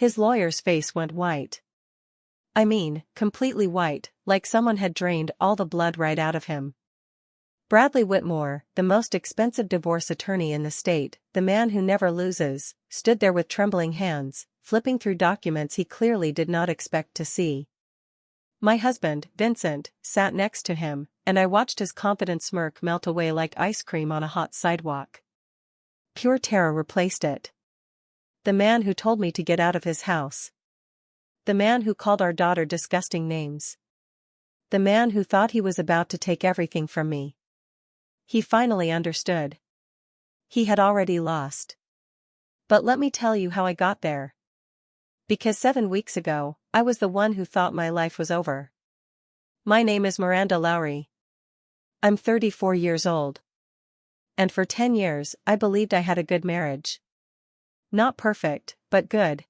His lawyer's face went white. I mean, completely white, like someone had drained all the blood right out of him. Bradley Whitmore, the most expensive divorce attorney in the state, the man who never loses, stood there with trembling hands, flipping through documents he clearly did not expect to see. My husband, Vincent, sat next to him, and I watched his confident smirk melt away like ice cream on a hot sidewalk. Pure terror replaced it. The man who told me to get out of his house. The man who called our daughter disgusting names. The man who thought he was about to take everything from me. He finally understood. He had already lost. But let me tell you how I got there. Because 7 weeks ago, I was the one who thought my life was over. My name is Miranda Lowry. I'm 34 years old. And for 10 years, I believed I had a good marriage. Not perfect, but good.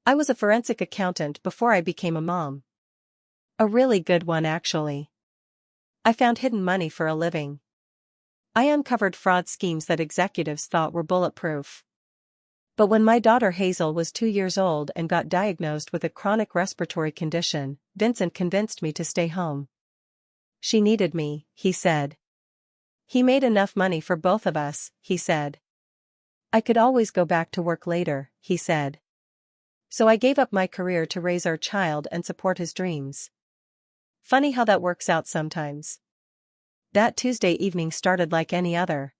I was a forensic accountant before I became a mom. A really good one, actually. I found hidden money for a living. I uncovered fraud schemes that executives thought were bulletproof. But when my daughter Hazel was 2 years old and got diagnosed with a chronic respiratory condition, Vincent convinced me to stay home. She needed me, he said. He made enough money for both of us, he said. I could always go back to work later, he said. So I gave up my career to raise our child and support his dreams. Funny how that works out sometimes. That Tuesday evening started like any other.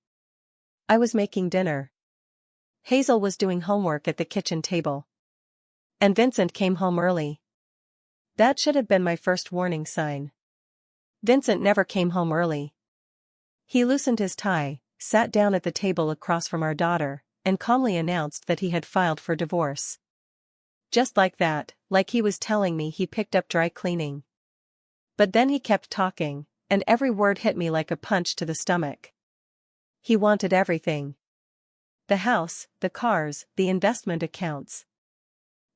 I was making dinner. Hazel was doing homework at the kitchen table. And Vincent came home early. That should have been my first warning sign. Vincent never came home early. He loosened his tie, sat down at the table across from our daughter, and calmly announced that he had filed for divorce. Just like that, like he was telling me he picked up dry cleaning. But then he kept talking, and every word hit me like a punch to the stomach. He wanted everything. The house, the cars, the investment accounts.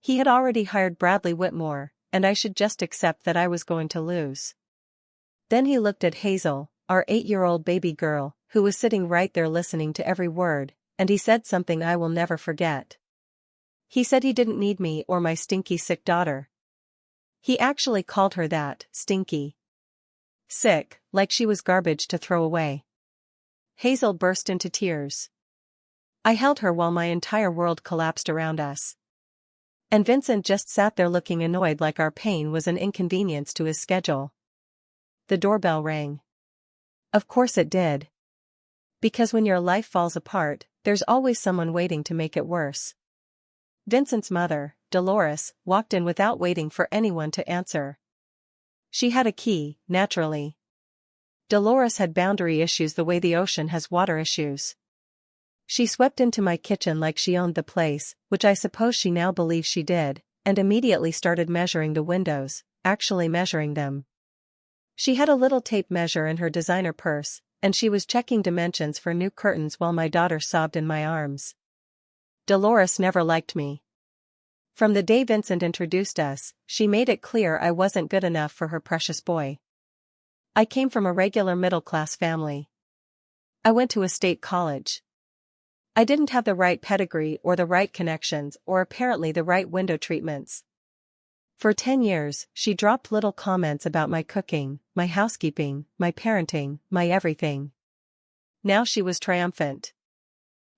He had already hired Bradley Whitmore, and I should just accept that I was going to lose. Then he looked at Hazel, our 8-year-old baby girl, who was sitting right there listening to every word, and he said something I will never forget. He said he didn't need me or my stinky sick daughter. He actually called her that, stinky. Sick, like she was garbage to throw away. Hazel burst into tears. I held her while my entire world collapsed around us. And Vincent just sat there looking annoyed like our pain was an inconvenience to his schedule. The doorbell rang. Of course it did. Because when your life falls apart, there's always someone waiting to make it worse. Vincent's mother, Dolores, walked in without waiting for anyone to answer. She had a key, naturally. Dolores had boundary issues the way the ocean has water issues. She swept into my kitchen like she owned the place, which I suppose she now believes she did, and immediately started measuring the windows, actually measuring them. She had a little tape measure in her designer purse, and she was checking dimensions for new curtains while my daughter sobbed in my arms. Dolores never liked me. From the day Vincent introduced us, she made it clear I wasn't good enough for her precious boy. I came from a regular middle-class family. I went to a state college. I didn't have the right pedigree or the right connections or apparently the right window treatments. For 10 years, she dropped little comments about my cooking, my housekeeping, my parenting, my everything. Now she was triumphant.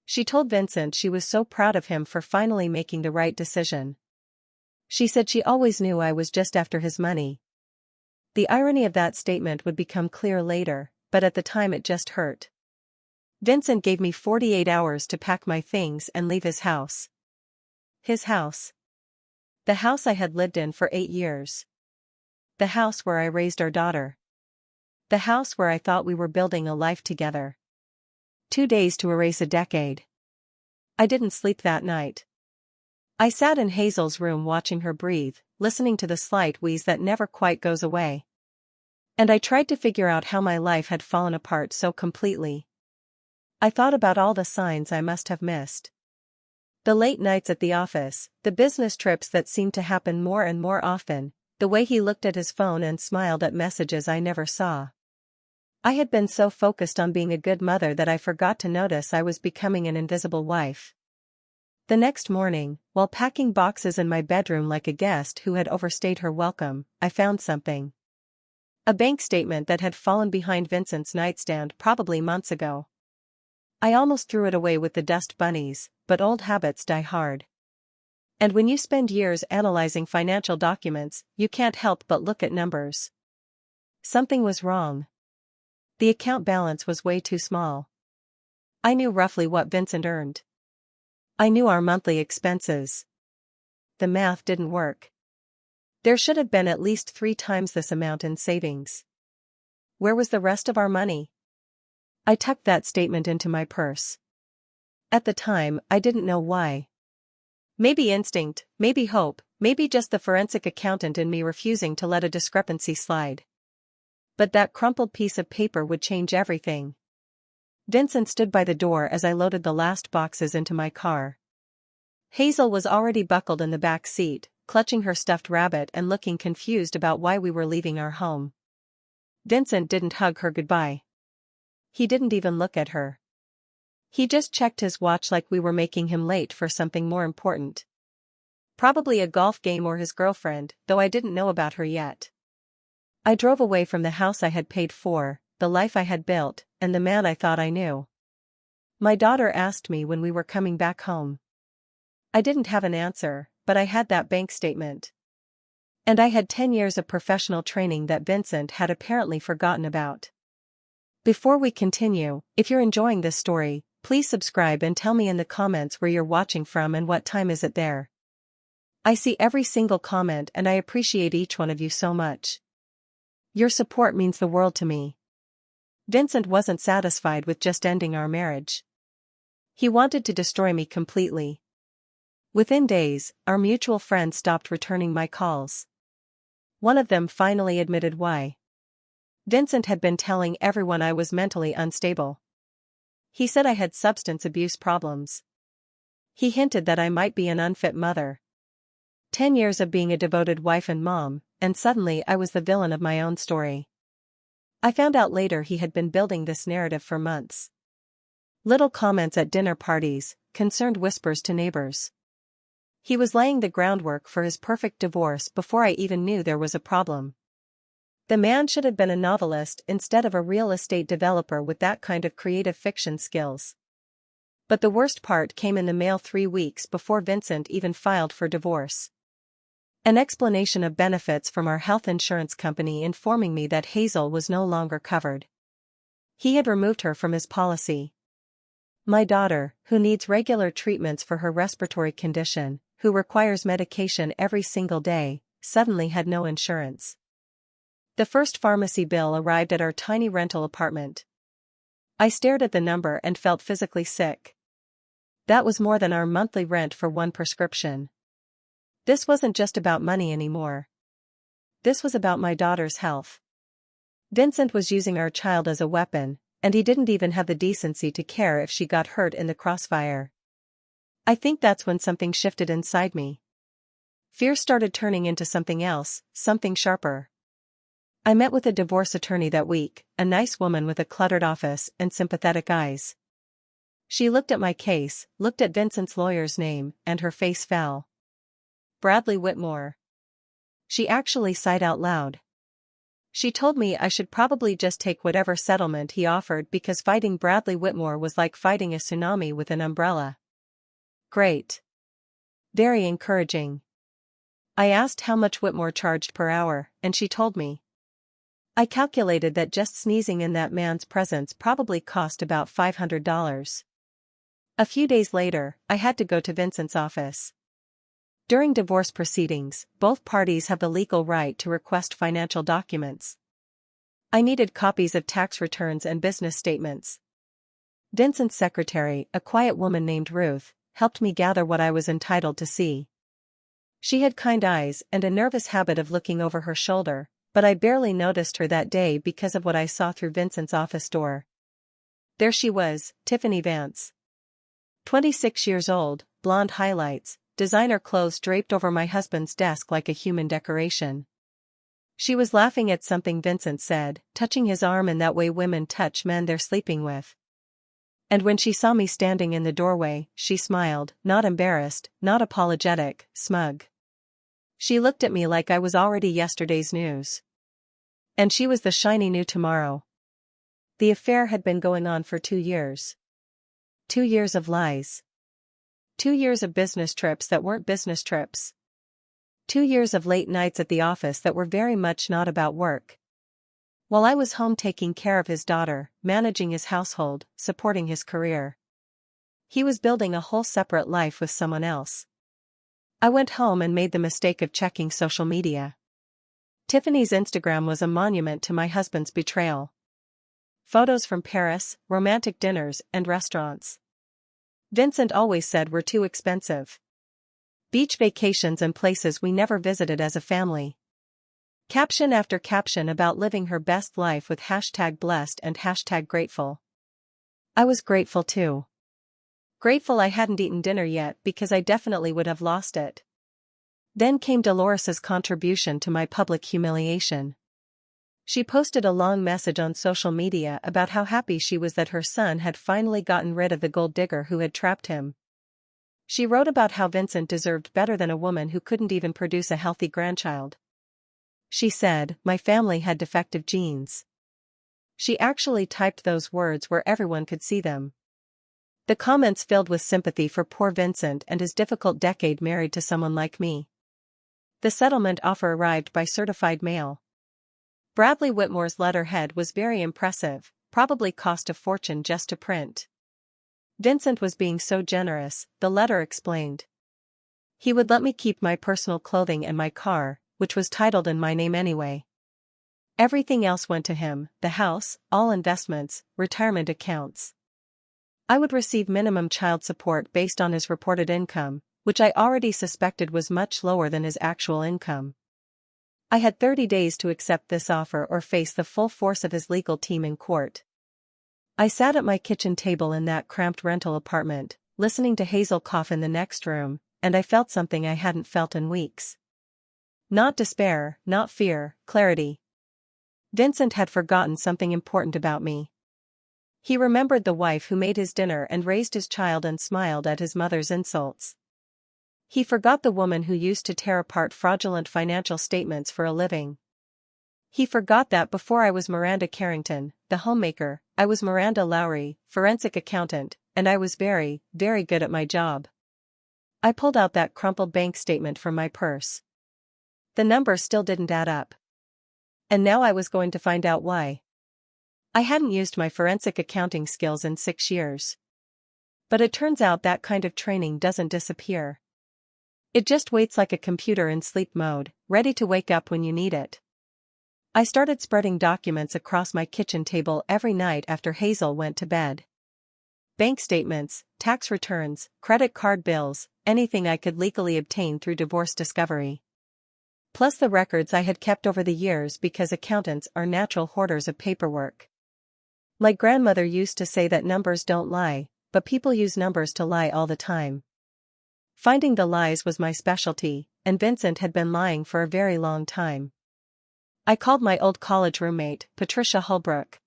She told Vincent she was so proud of him for finally making the right decision. She said she always knew I was just after his money. The irony of that statement would become clear later, but at the time it just hurt. Vincent gave me 48 hours to pack my things and leave his house. His house. The house I had lived in for 8 years. The house where I raised our daughter. The house where I thought we were building a life together. 2 days to erase a decade. I didn't sleep that night. I sat in Hazel's room watching her breathe, listening to the slight wheeze that never quite goes away. And I tried to figure out how my life had fallen apart so completely. I thought about all the signs I must have missed. The late nights at the office, the business trips that seemed to happen more and more often, the way he looked at his phone and smiled at messages I never saw. I had been so focused on being a good mother that I forgot to notice I was becoming an invisible wife. The next morning, while packing boxes in my bedroom like a guest who had overstayed her welcome, I found something. A bank statement that had fallen behind Vincent's nightstand probably months ago. I almost threw it away with the dust bunnies, but old habits die hard. And when you spend years analyzing financial documents, you can't help but look at numbers. Something was wrong. The account balance was way too small. I knew roughly what Vincent earned. I knew our monthly expenses. The math didn't work. There should have been at least 3 times this amount in savings. Where was the rest of our money? I tucked that statement into my purse. At the time, I didn't know why. Maybe instinct, maybe hope, maybe just the forensic accountant in me refusing to let a discrepancy slide. But that crumpled piece of paper would change everything. Vincent stood by the door as I loaded the last boxes into my car. Hazel was already buckled in the back seat, clutching her stuffed rabbit and looking confused about why we were leaving our home. Vincent didn't hug her goodbye. He didn't even look at her. He just checked his watch like we were making him late for something more important. Probably a golf game or his girlfriend, though I didn't know about her yet. I drove away from the house I had paid for, the life I had built, and the man I thought I knew. My daughter asked me when we were coming back home. I didn't have an answer, but I had that bank statement. And I had 10 years of professional training that Vincent had apparently forgotten about. Before we continue, if you're enjoying this story, please subscribe and tell me in the comments where you're watching from and what time is it there. I see every single comment and I appreciate each one of you so much. Your support means the world to me. Vincent wasn't satisfied with just ending our marriage. He wanted to destroy me completely. Within days, our mutual friends stopped returning my calls. One of them finally admitted why. Vincent had been telling everyone I was mentally unstable. He said I had substance abuse problems. He hinted that I might be an unfit mother. 10 years of being a devoted wife and mom, and suddenly I was the villain of my own story. I found out later he had been building this narrative for months. Little comments at dinner parties, concerned whispers to neighbors. He was laying the groundwork for his perfect divorce before I even knew there was a problem. The man should have been a novelist instead of a real estate developer with that kind of creative fiction skills. But the worst part came in the mail 3 weeks before Vincent even filed for divorce. An explanation of benefits from our health insurance company informing me that Hazel was no longer covered. He had removed her from his policy. My daughter, who needs regular treatments for her respiratory condition, who requires medication every single day, suddenly had no insurance. The first pharmacy bill arrived at our tiny rental apartment. I stared at the number and felt physically sick. That was more than our monthly rent for one prescription. This wasn't just about money anymore. This was about my daughter's health. Vincent was using our child as a weapon, and he didn't even have the decency to care if she got hurt in the crossfire. I think that's when something shifted inside me. Fear started turning into something else, something sharper. I met with a divorce attorney that week, a nice woman with a cluttered office and sympathetic eyes. She looked at my case, looked at Vincent's lawyer's name, and her face fell. Bradley Whitmore. She actually sighed out loud. She told me I should probably just take whatever settlement he offered because fighting Bradley Whitmore was like fighting a tsunami with an umbrella. Great. Very encouraging. I asked how much Whitmore charged per hour, and she told me. I calculated that just sneezing in that man's presence probably cost about $500. A few days later, I had to go to Vincent's office. During divorce proceedings, both parties have the legal right to request financial documents. I needed copies of tax returns and business statements. Vincent's secretary, a quiet woman named Ruth, helped me gather what I was entitled to see. She had kind eyes and a nervous habit of looking over her shoulder, but I barely noticed her that day because of what I saw through Vincent's office door. There she was, Tiffany Vance. 26 years old, blonde highlights, designer clothes draped over my husband's desk like a human decoration. She was laughing at something Vincent said, touching his arm in that way women touch men they're sleeping with. And when she saw me standing in the doorway, she smiled, not embarrassed, not apologetic, smug. She looked at me like I was already yesterday's news. And she was the shiny new tomorrow. The affair had been going on for 2 years. 2 years of lies. 2 years of business trips that weren't business trips. 2 years of late nights at the office that were very much not about work. While I was home taking care of his daughter, managing his household, supporting his career. He was building a whole separate life with someone else. I went home and made the mistake of checking social media. Tiffany's Instagram was a monument to my husband's betrayal. Photos from Paris, romantic dinners, and restaurants. Vincent always said were too expensive. Beach vacations and places we never visited as a family. Caption after caption about living her best life with #blessed and #grateful. I was grateful too. Grateful I hadn't eaten dinner yet because I definitely would have lost it. Then came Dolores's contribution to my public humiliation. She posted a long message on social media about how happy she was that her son had finally gotten rid of the gold digger who had trapped him. She wrote about how Vincent deserved better than a woman who couldn't even produce a healthy grandchild. She said, "My family had defective genes." She actually typed those words where everyone could see them. The comments filled with sympathy for poor Vincent and his difficult decade married to someone like me. The settlement offer arrived by certified mail. Bradley Whitmore's letterhead was very impressive, probably cost a fortune just to print. Vincent was being so generous, the letter explained. He would let me keep my personal clothing and my car, which was titled in my name anyway. Everything else went to him, the house, all investments, retirement accounts. I would receive minimum child support based on his reported income, which I already suspected was much lower than his actual income. I had 30 days to accept this offer or face the full force of his legal team in court. I sat at my kitchen table in that cramped rental apartment, listening to Hazel cough in the next room, and I felt something I hadn't felt in weeks. Not despair, not fear, clarity. Vincent had forgotten something important about me. He remembered the wife who made his dinner and raised his child and smiled at his mother's insults. He forgot the woman who used to tear apart fraudulent financial statements for a living. He forgot that before I was Miranda Carrington, the homemaker, I was Miranda Lowry, forensic accountant, and I was very, very good at my job. I pulled out that crumpled bank statement from my purse. The numbers still didn't add up. And now I was going to find out why. I hadn't used my forensic accounting skills in 6 years. But it turns out that kind of training doesn't disappear. It just waits like a computer in sleep mode, ready to wake up when you need it. I started spreading documents across my kitchen table every night after Hazel went to bed. Bank statements, tax returns, credit card bills, anything I could legally obtain through divorce discovery. Plus the records I had kept over the years because accountants are natural hoarders of paperwork. My grandmother used to say that numbers don't lie, but people use numbers to lie all the time. Finding the lies was my specialty, and Vincent had been lying for a very long time. I called my old college roommate, Patricia Holbrook.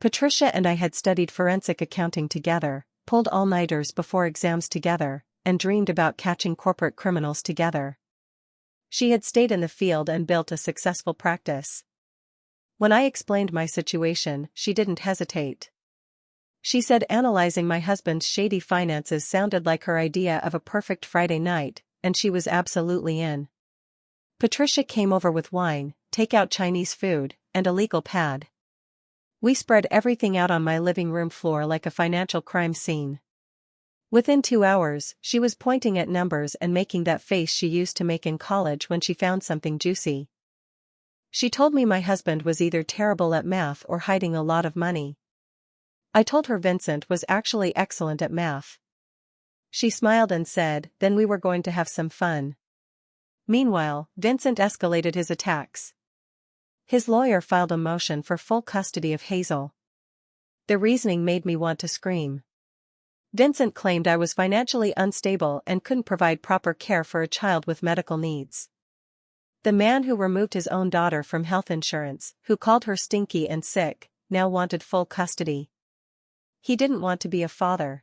Patricia and I had studied forensic accounting together, pulled all-nighters before exams together, and dreamed about catching corporate criminals together. She had stayed in the field and built a successful practice. When I explained my situation, she didn't hesitate. She said analyzing my husband's shady finances sounded like her idea of a perfect Friday night, and she was absolutely in. Patricia came over with wine, takeout Chinese food, and a legal pad. We spread everything out on my living room floor like a financial crime scene. Within 2 hours, she was pointing at numbers and making that face she used to make in college when she found something juicy. She told me my husband was either terrible at math or hiding a lot of money. I told her Vincent was actually excellent at math. She smiled and said, then we were going to have some fun. Meanwhile, Vincent escalated his attacks. His lawyer filed a motion for full custody of Hazel. The reasoning made me want to scream. Vincent claimed I was financially unstable and couldn't provide proper care for a child with medical needs. The man who removed his own daughter from health insurance, who called her stinky and sick, now wanted full custody. He didn't want to be a father.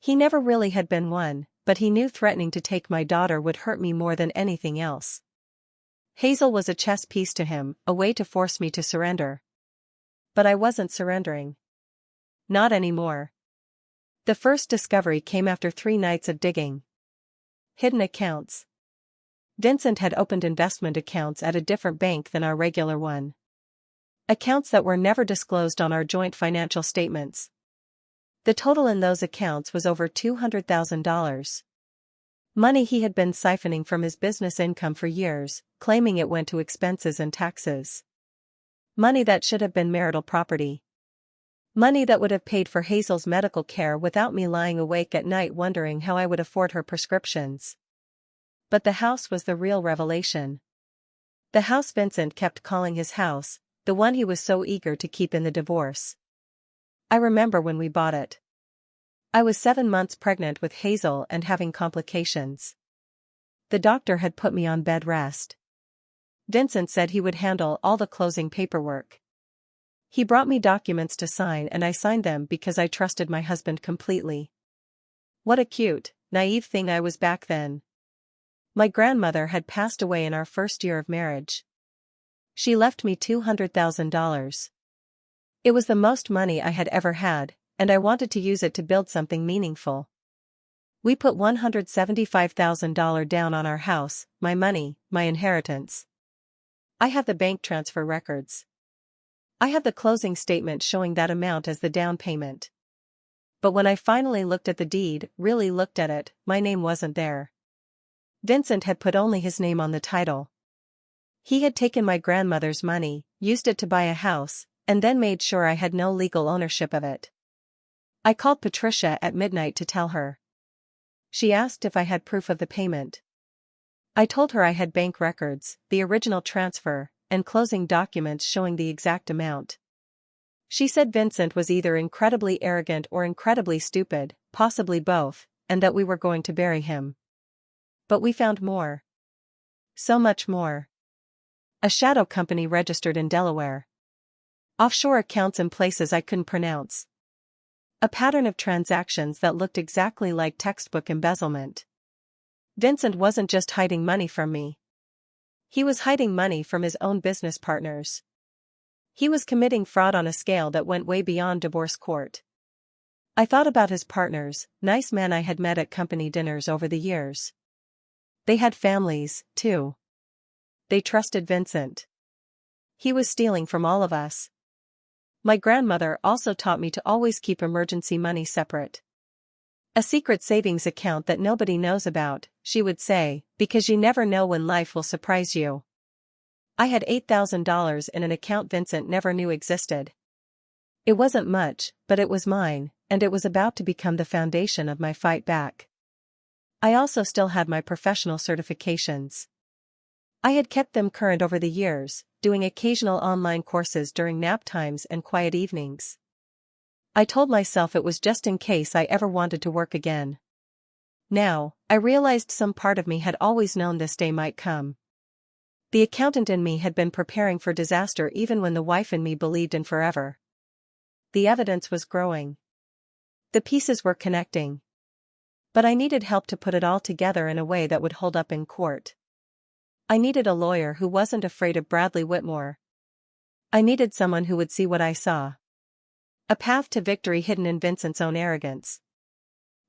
He never really had been one, but he knew threatening to take my daughter would hurt me more than anything else. Hazel was a chess piece to him, a way to force me to surrender. But I wasn't surrendering. Not anymore. The first discovery came after 3 nights of digging. Hidden accounts. Vincent had opened investment accounts at a different bank than our regular one. Accounts that were never disclosed on our joint financial statements. The total in those accounts was over $200,000. Money he had been siphoning from his business income for years, claiming it went to expenses and taxes. Money that should have been marital property. Money that would have paid for Hazel's medical care without me lying awake at night wondering how I would afford her prescriptions. But the house was the real revelation. The house Vincent kept calling his house, the one he was so eager to keep in the divorce. I remember when we bought it. I was 7 months pregnant with Hazel and having complications. The doctor had put me on bed rest. Vincent said he would handle all the closing paperwork. He brought me documents to sign and I signed them because I trusted my husband completely. What a cute, naive thing I was back then. My grandmother had passed away in our first year of marriage. She left me $200,000. It was the most money I had ever had, and I wanted to use it to build something meaningful. We put $175,000 down on our house, my money, my inheritance. I have the bank transfer records. I have the closing statement showing that amount as the down payment. But when I finally looked at the deed, really looked at it, my name wasn't there. Vincent had put only his name on the title. He had taken my grandmother's money, used it to buy a house, and then made sure I had no legal ownership of it. I called Patricia at midnight to tell her. She asked if I had proof of the payment. I told her I had bank records, the original transfer, and closing documents showing the exact amount. She said Vincent was either incredibly arrogant or incredibly stupid, possibly both, and that we were going to bury him. But we found more. So much more. A shadow company registered in Delaware. Offshore accounts in places I couldn't pronounce. A pattern of transactions that looked exactly like textbook embezzlement. Vincent wasn't just hiding money from me. He was hiding money from his own business partners. He was committing fraud on a scale that went way beyond divorce court. I thought about his partners, nice men I had met at company dinners over the years. They had families, too. They trusted Vincent. He was stealing from all of us. My grandmother also taught me to always keep emergency money separate. A secret savings account that nobody knows about, she would say, because you never know when life will surprise you. I had $8,000 in an account Vincent never knew existed. It wasn't much, but it was mine, and it was about to become the foundation of my fight back. I also still had my professional certifications. I had kept them current over the years, doing occasional online courses during nap times and quiet evenings. I told myself it was just in case I ever wanted to work again. Now, I realized some part of me had always known this day might come. The accountant in me had been preparing for disaster even when the wife in me believed in forever. The evidence was growing. The pieces were connecting. But I needed help to put it all together in a way that would hold up in court. I needed a lawyer who wasn't afraid of Bradley Whitmore. I needed someone who would see what I saw. A path to victory hidden in Vincent's own arrogance.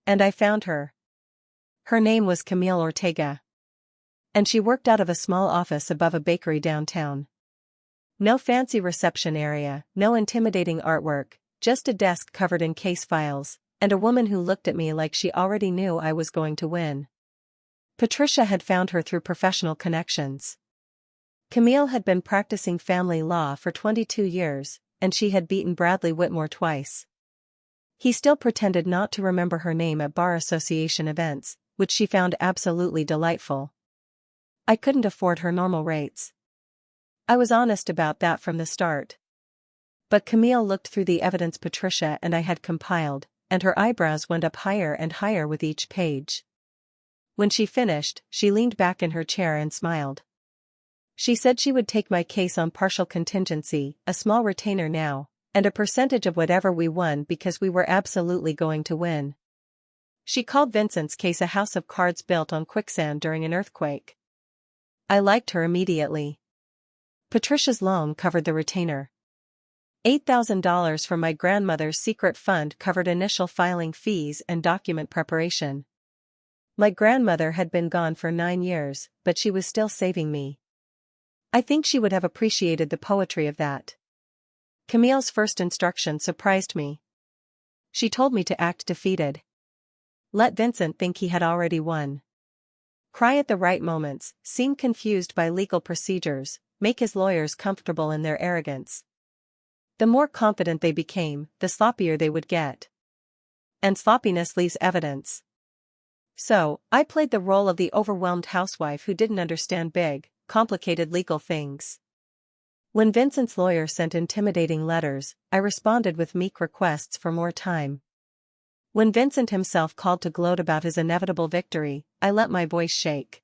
And I found her. Her name was Camille Ortega. And she worked out of a small office above a bakery downtown. No fancy reception area, no intimidating artwork, just a desk covered in case files, and a woman who looked at me like she already knew I was going to win. Patricia had found her through professional connections. Camille had been practicing family law for 22 years, and she had beaten Bradley Whitmore twice. He still pretended not to remember her name at bar association events, which she found absolutely delightful. I couldn't afford her normal rates. I was honest about that from the start. But Camille looked through the evidence Patricia and I had compiled, and her eyebrows went up higher and higher with each page. When she finished, she leaned back in her chair and smiled. She said she would take my case on partial contingency, a small retainer now, And a percentage of whatever we won because we were absolutely going to win. She called Vincent's case a house of cards built on quicksand during an earthquake. I liked her immediately. Patricia's loan covered the retainer. $8,000 from my grandmother's secret fund covered initial filing fees and document preparation. My grandmother had been gone for 9 years, but she was still saving me. I think she would have appreciated the poetry of that. Camille's first instruction surprised me. She told me to act defeated. Let Vincent think he had already won. Cry at the right moments, seem confused by legal procedures, make his lawyers comfortable in their arrogance. The more confident they became, the sloppier they would get. And sloppiness leaves evidence. So, I played the role of the overwhelmed housewife who didn't understand big, complicated legal things. When Vincent's lawyer sent intimidating letters, I responded with meek requests for more time. When Vincent himself called to gloat about his inevitable victory, I let my voice shake.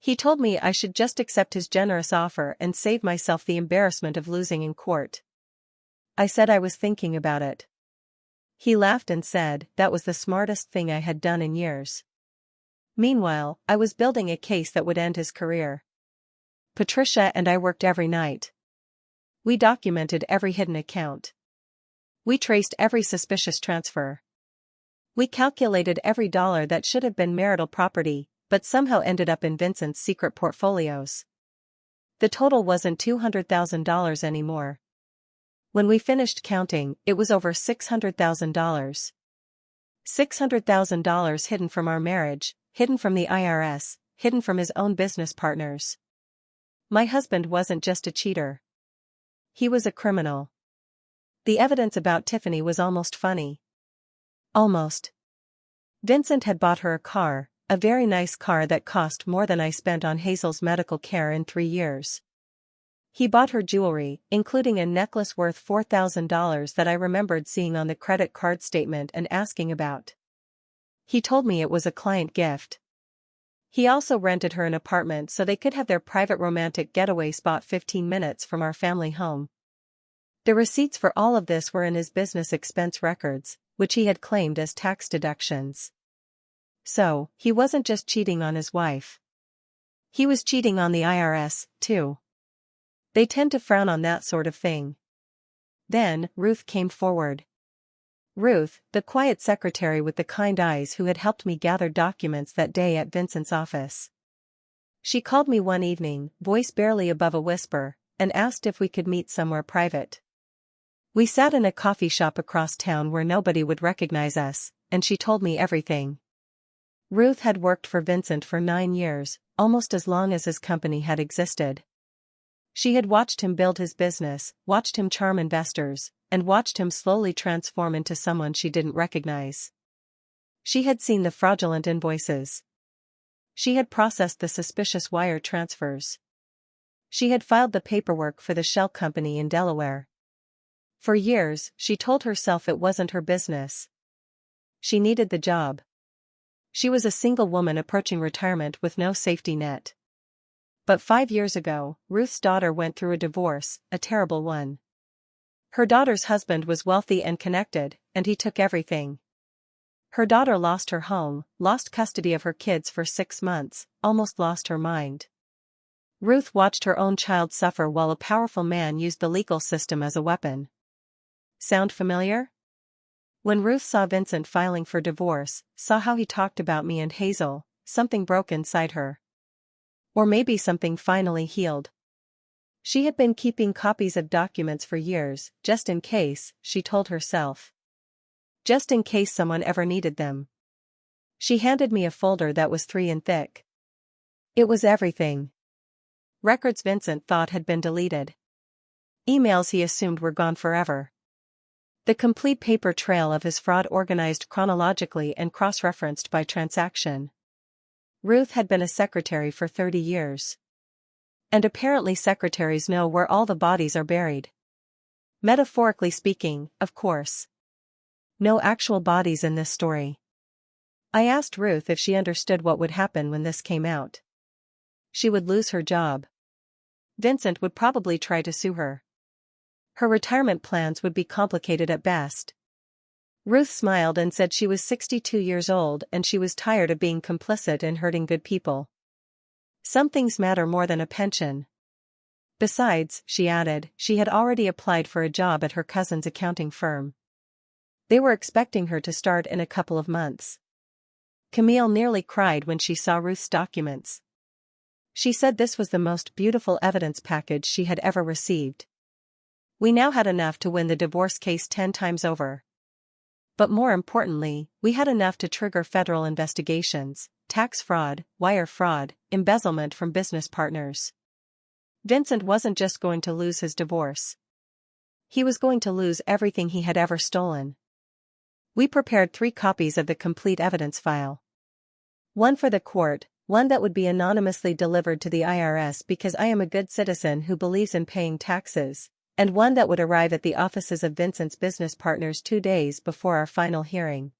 He told me I should just accept his generous offer and save myself the embarrassment of losing in court. I said I was thinking about it. He laughed and said that was the smartest thing I had done in years. Meanwhile, I was building a case that would end his career. Patricia and I worked every night. We documented every hidden account. We traced every suspicious transfer. We calculated every dollar that should have been marital property, but somehow ended up in Vincent's secret portfolios. The total wasn't $200,000 anymore. When we finished counting, it was over $600,000. $600,000 hidden from our marriage, hidden from the IRS, hidden from his own business partners. My husband wasn't just a cheater. He was a criminal. The evidence about Tiffany was almost funny. Almost. Vincent had bought her a car, a very nice car that cost more than I spent on Hazel's medical care in 3 years. He bought her jewelry, including a necklace worth $4,000 that I remembered seeing on the credit card statement and asking about. He told me it was a client gift. He also rented her an apartment so they could have their private romantic getaway spot 15 minutes from our family home. The receipts for all of this were in his business expense records, which he had claimed as tax deductions. So, he wasn't just cheating on his wife. He was cheating on the IRS, too. They tend to frown on that sort of thing. Then, Ruth came forward. Ruth, the quiet secretary with the kind eyes who had helped me gather documents that day at Vincent's office. She called me one evening, voice barely above a whisper, and asked if we could meet somewhere private. We sat in a coffee shop across town where nobody would recognize us, and she told me everything. Ruth had worked for Vincent for 9 years, almost as long as his company had existed. She had watched him build his business, watched him charm investors, and watched him slowly transform into someone she didn't recognize. She had seen the fraudulent invoices. She had processed the suspicious wire transfers. She had filed the paperwork for the shell company in Delaware. For years, she told herself it wasn't her business. She needed the job. She was a single woman approaching retirement with no safety net. But 5 years ago, Ruth's daughter went through a divorce, a terrible one. Her daughter's husband was wealthy and connected, and he took everything. Her daughter lost her home, lost custody of her kids for 6 months, almost lost her mind. Ruth watched her own child suffer while a powerful man used the legal system as a weapon. Sound familiar? When Ruth saw Vincent filing for divorce, saw how he talked about me and Hazel, something broke inside her. Or maybe something finally healed. She had been keeping copies of documents for years, just in case, she told herself. Just in case someone ever needed them. She handed me a folder that was 3 in thick. It was everything. Records Vincent thought had been deleted. Emails he assumed were gone forever. The complete paper trail of his fraud organized chronologically and cross-referenced by transaction. Ruth had been a secretary for 30 years. And apparently secretaries know where all the bodies are buried. Metaphorically speaking, of course. No actual bodies in this story. I asked Ruth if she understood what would happen when this came out. She would lose her job. Vincent would probably try to sue her. Her retirement plans would be complicated at best. Ruth smiled and said she was 62 years old and she was tired of being complicit in hurting good people. Some things matter more than a pension. Besides, she added, she had already applied for a job at her cousin's accounting firm. They were expecting her to start in a couple of months. Camille nearly cried when she saw Ruth's documents. She said this was the most beautiful evidence package she had ever received. We now had enough to win the divorce case 10 times over. But more importantly, we had enough to trigger federal investigations, tax fraud, wire fraud, embezzlement from business partners. Vincent wasn't just going to lose his divorce. He was going to lose everything he had ever stolen. We prepared 3 copies of the complete evidence file. One for the court, one that would be anonymously delivered to the IRS because I am a good citizen who believes in paying taxes, and one that would arrive at the offices of Vincent's business partners 2 days before our final hearing.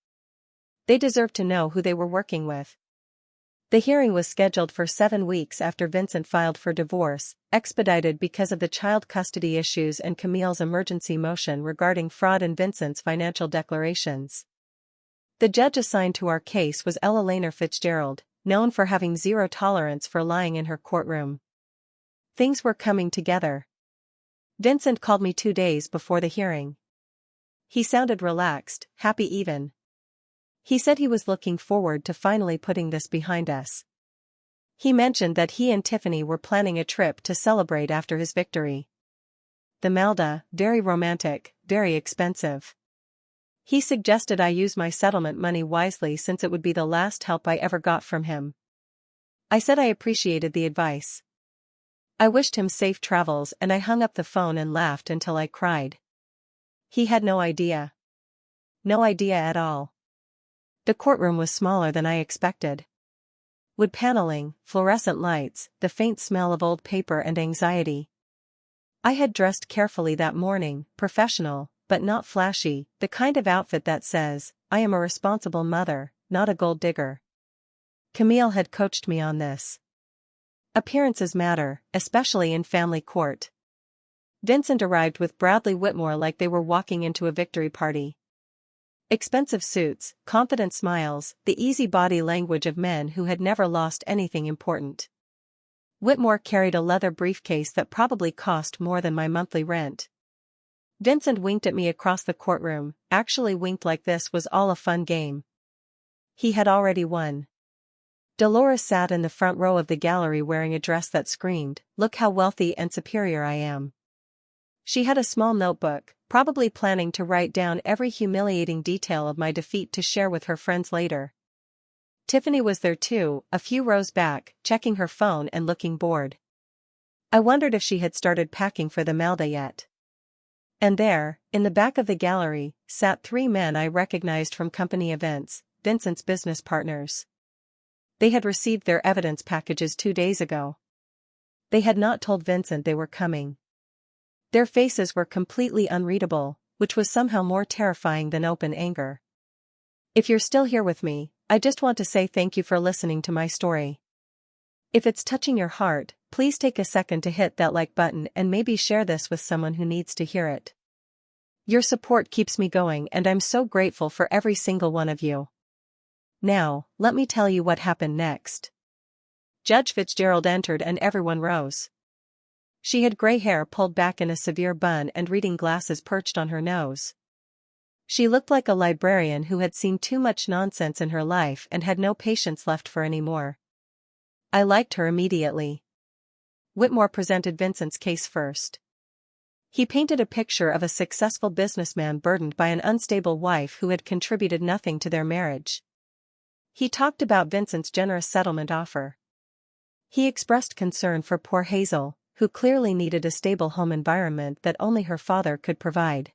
They deserved to know who they were working with. The hearing was scheduled for 7 weeks after Vincent filed for divorce, expedited because of the child custody issues and Camille's emergency motion regarding fraud in Vincent's financial declarations. The judge assigned to our case was Ella Laner Fitzgerald, known for having zero tolerance for lying in her courtroom. Things were coming together. Vincent called me 2 days before the hearing. He sounded relaxed, happy even. He said he was looking forward to finally putting this behind us. He mentioned that he and Tiffany were planning a trip to celebrate after his victory. The Malda, very romantic, very expensive. He suggested I use my settlement money wisely since it would be the last help I ever got from him. I said I appreciated the advice. I wished him safe travels and I hung up the phone and laughed until I cried. He had no idea. No idea at all. The courtroom was smaller than I expected. Wood paneling, fluorescent lights, the faint smell of old paper and anxiety. I had dressed carefully that morning, professional, but not flashy, the kind of outfit that says, I am a responsible mother, not a gold digger. Camille had coached me on this. Appearances matter, especially in family court. Vincent arrived with Bradley Whitmore like they were walking into a victory party. Expensive suits, confident smiles, the easy body language of men who had never lost anything important. Whitmore carried a leather briefcase that probably cost more than my monthly rent. Vincent winked at me across the courtroom, actually winked like this was all a fun game. He had already won. Dolores sat in the front row of the gallery wearing a dress that screamed, "Look how wealthy and superior I am." She had a small notebook, probably planning to write down every humiliating detail of my defeat to share with her friends later. Tiffany was there too, a few rows back, checking her phone and looking bored. I wondered if she had started packing for the Malda yet. And there, in the back of the gallery, sat 3 men I recognized from company events, Vincent's business partners. They had received their evidence packages 2 days ago. They had not told Vincent they were coming. Their faces were completely unreadable, which was somehow more terrifying than open anger. If you're still here with me, I just want to say thank you for listening to my story. If it's touching your heart, please take a second to hit that like button and maybe share this with someone who needs to hear it. Your support keeps me going and I'm so grateful for every single one of you. Now, let me tell you what happened next. Judge Fitzgerald entered and everyone rose. She had gray hair pulled back in a severe bun and reading glasses perched on her nose. She looked like a librarian who had seen too much nonsense in her life and had no patience left for any more. I liked her immediately. Whitmore presented Vincent's case first. He painted a picture of a successful businessman burdened by an unstable wife who had contributed nothing to their marriage. He talked about Vincent's generous settlement offer. He expressed concern for poor Hazel, who clearly needed a stable home environment that only her father could provide.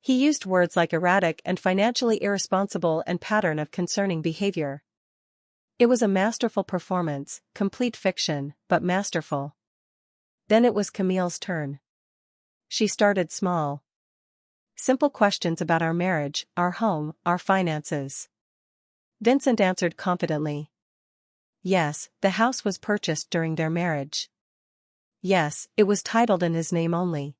He used words like erratic and financially irresponsible and pattern of concerning behavior. It was a masterful performance, complete fiction, but masterful. Then it was Camille's turn. She started small. Simple questions about our marriage, our home, our finances. Vincent answered confidently. Yes, the house was purchased during their marriage. Yes, it was titled in his name only.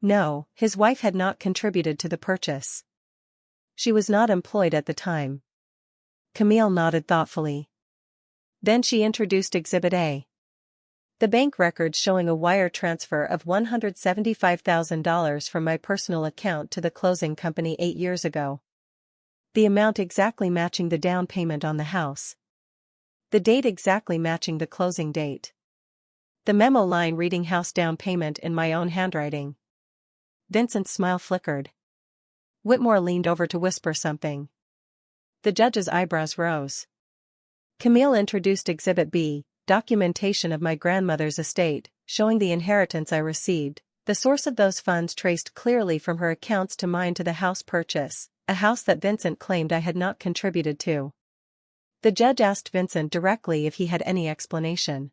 No, his wife had not contributed to the purchase. She was not employed at the time. Camille nodded thoughtfully. Then she introduced Exhibit A. The bank records showing a wire transfer of $175,000 from my personal account to the closing company 8 years ago. The amount exactly matching the down payment on the house. The date exactly matching the closing date. The memo line reading house down payment in my own handwriting. Vincent's smile flickered. Whitmore leaned over to whisper something. The judge's eyebrows rose. Camille introduced Exhibit B, documentation of my grandmother's estate, showing the inheritance I received. The source of those funds traced clearly from her accounts to mine to the house purchase, a house that Vincent claimed I had not contributed to. The judge asked Vincent directly if he had any explanation.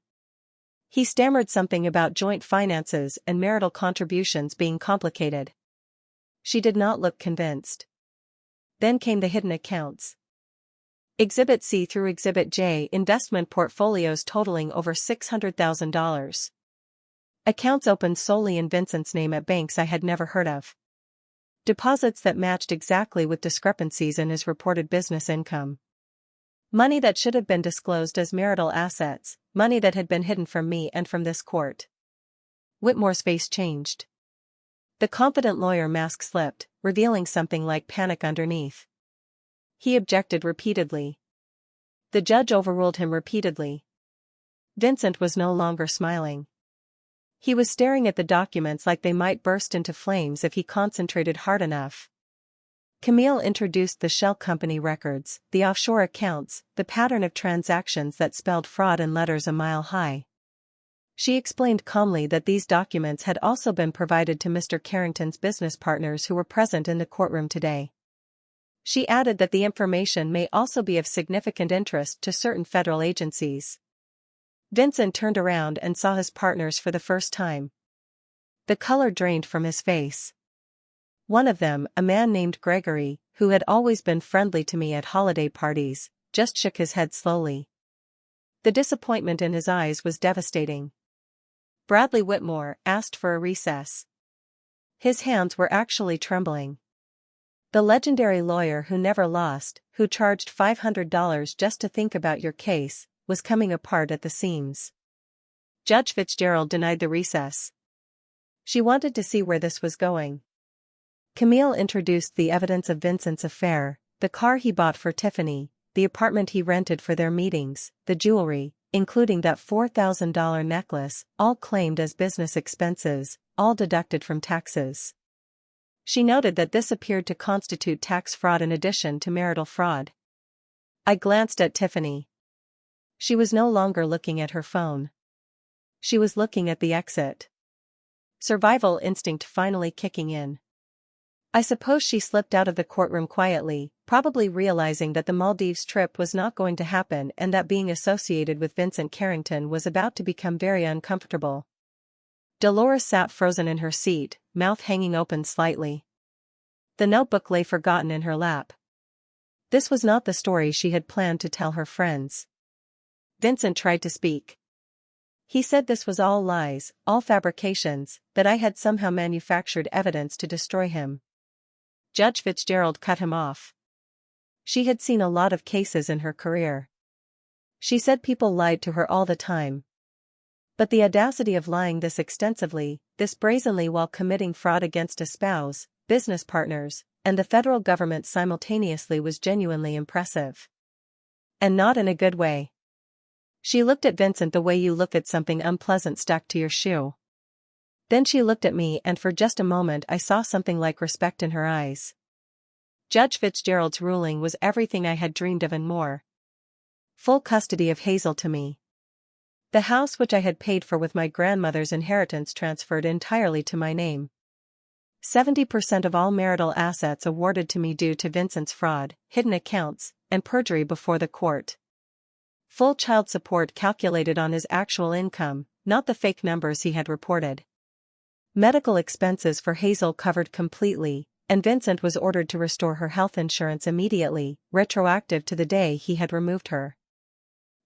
He stammered something about joint finances and marital contributions being complicated. She did not look convinced. Then came the hidden accounts. Exhibit C through Exhibit J, investment portfolios totaling over $600,000. Accounts opened solely in Vincent's name at banks I had never heard of. Deposits that matched exactly with discrepancies in his reported business income. Money that should have been disclosed as marital assets, money that had been hidden from me and from this court. Whitmore's face changed. The confident lawyer mask slipped, revealing something like panic underneath. He objected repeatedly. The judge overruled him repeatedly. Vincent was no longer smiling. He was staring at the documents like they might burst into flames if he concentrated hard enough. Camille introduced the shell company records, the offshore accounts, the pattern of transactions that spelled fraud in letters a mile high. She explained calmly that these documents had also been provided to Mr. Carrington's business partners who were present in the courtroom today. She added that the information may also be of significant interest to certain federal agencies. Vincent turned around and saw his partners for the first time. The color drained from his face. One of them, a man named Gregory, who had always been friendly to me at holiday parties, just shook his head slowly. The disappointment in his eyes was devastating. Bradley Whitmore asked for a recess. His hands were actually trembling. The legendary lawyer who never lost, who charged $500 just to think about your case, was coming apart at the seams. Judge Fitzgerald denied the recess. She wanted to see where this was going. Camille introduced the evidence of Vincent's affair, the car he bought for Tiffany, the apartment he rented for their meetings, the jewelry, including that $4,000 necklace, all claimed as business expenses, all deducted from taxes. She noted that this appeared to constitute tax fraud in addition to marital fraud. I glanced at Tiffany. She was no longer looking at her phone. She was looking at the exit. Survival instinct finally kicking in. I suppose she slipped out of the courtroom quietly, probably realizing that the Maldives trip was not going to happen and that being associated with Vincent Carrington was about to become very uncomfortable. Dolores sat frozen in her seat, mouth hanging open slightly. The notebook lay forgotten in her lap. This was not the story she had planned to tell her friends. Vincent tried to speak. He said this was all lies, all fabrications, that I had somehow manufactured evidence to destroy him. Judge Fitzgerald cut him off. She had seen a lot of cases in her career. She said people lied to her all the time. But the audacity of lying this extensively, this brazenly while committing fraud against a spouse, business partners, and the federal government simultaneously was genuinely impressive. And not in a good way. She looked at Vincent the way you look at something unpleasant stuck to your shoe. Then she looked at me and for just a moment I saw something like respect in her eyes. Judge Fitzgerald's ruling was everything I had dreamed of and more. Full custody of Hazel to me. The house which I had paid for with my grandmother's inheritance transferred entirely to my name. 70% of all marital assets awarded to me due to Vincent's fraud, hidden accounts, and perjury before the court. Full child support calculated on his actual income, not the fake numbers he had reported. Medical expenses for Hazel covered completely, and Vincent was ordered to restore her health insurance immediately, retroactive to the day he had removed her.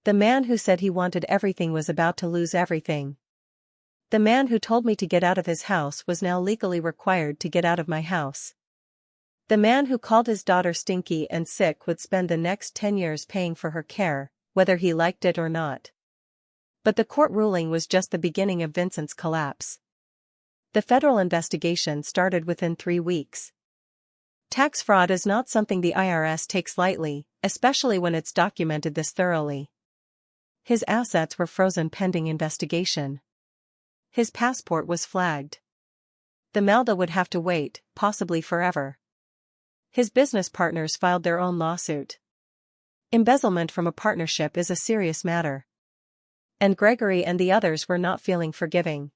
The man who said he wanted everything was about to lose everything. The man who told me to get out of his house was now legally required to get out of my house. The man who called his daughter stinky and sick would spend the next 10 years paying for her care, whether he liked it or not. But the court ruling was just the beginning of Vincent's collapse. The federal investigation started within 3 weeks. Tax fraud is not something the IRS takes lightly, especially when it's documented this thoroughly. His assets were frozen pending investigation. His passport was flagged. The Malda would have to wait, possibly forever. His business partners filed their own lawsuit. Embezzlement from a partnership is a serious matter. And Gregory and the others were not feeling forgiving.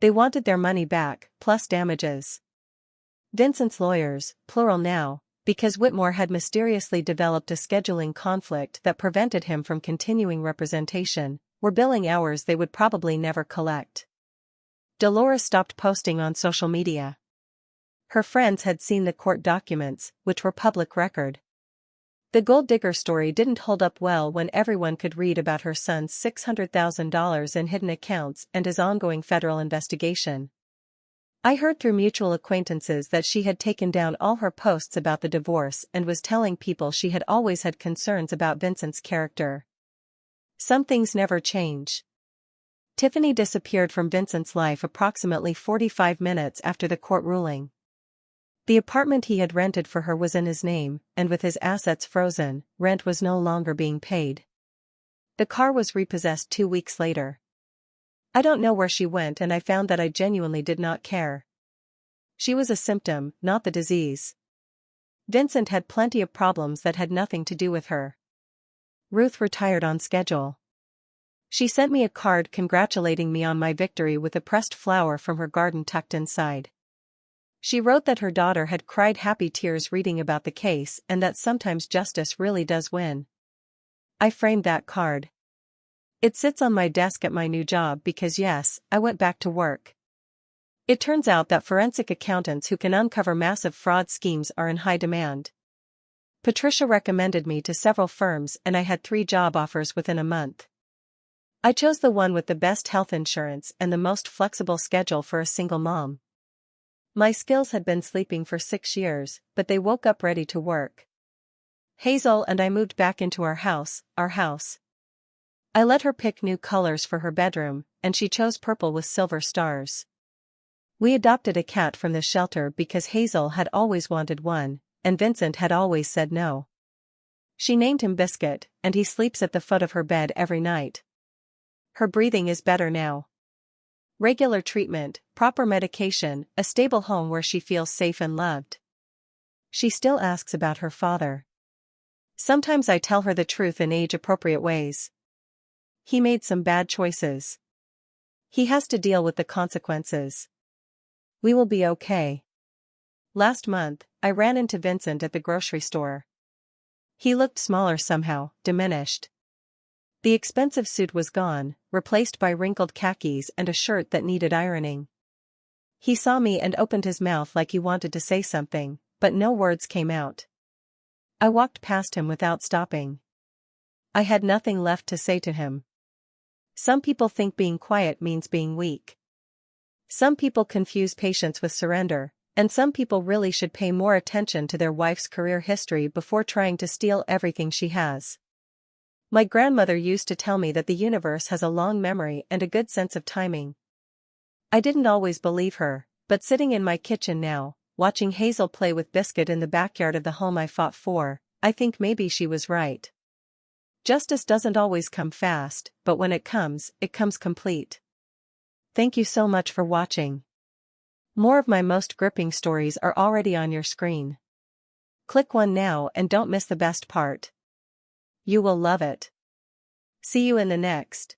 They wanted their money back, plus damages. Vincent's lawyers, plural now, because Whitmore had mysteriously developed a scheduling conflict that prevented him from continuing representation, were billing hours they would probably never collect. Dolores stopped posting on social media. Her friends had seen the court documents, which were public record. The gold digger story didn't hold up well when everyone could read about her son's $600,000 in hidden accounts and his ongoing federal investigation. I heard through mutual acquaintances that she had taken down all her posts about the divorce and was telling people she had always had concerns about Vincent's character. Some things never change. Tiffany disappeared from Vincent's life approximately 45 minutes after the court ruling. The apartment he had rented for her was in his name, and with his assets frozen, rent was no longer being paid. The car was repossessed 2 weeks later. I don't know where she went, and I found that I genuinely did not care. She was a symptom, not the disease. Vincent had plenty of problems that had nothing to do with her. Ruth retired on schedule. She sent me a card congratulating me on my victory with a pressed flower from her garden tucked inside. She wrote that her daughter had cried happy tears reading about the case and that sometimes justice really does win. I framed that card. It sits on my desk at my new job because yes, I went back to work. It turns out that forensic accountants who can uncover massive fraud schemes are in high demand. Patricia recommended me to several firms and I had 3 job offers within a month. I chose the one with the best health insurance and the most flexible schedule for a single mom. My skills had been sleeping for 6 years, but they woke up ready to work. Hazel and I moved back into our house. I let her pick new colors for her bedroom, and she chose purple with silver stars. We adopted a cat from the shelter because Hazel had always wanted one, and Vincent had always said no. She named him Biscuit, and he sleeps at the foot of her bed every night. Her breathing is better now. Regular treatment, proper medication, a stable home where she feels safe and loved. She still asks about her father. Sometimes I tell her the truth in age-appropriate ways. He made some bad choices. He has to deal with the consequences. We will be okay. Last month, I ran into Vincent at the grocery store. He looked smaller somehow, diminished. The expensive suit was gone, replaced by wrinkled khakis and a shirt that needed ironing. He saw me and opened his mouth like he wanted to say something, but no words came out. I walked past him without stopping. I had nothing left to say to him. Some people think being quiet means being weak. Some people confuse patience with surrender, and some people really should pay more attention to their wife's career history before trying to steal everything she has. My grandmother used to tell me that the universe has a long memory and a good sense of timing. I didn't always believe her, but sitting in my kitchen now, watching Hazel play with Biscuit in the backyard of the home I fought for, I think maybe she was right. Justice doesn't always come fast, but when it comes complete. Thank you so much for watching. More of my most gripping stories are already on your screen. Click one now and don't miss the best part. You will love it. See you in the next.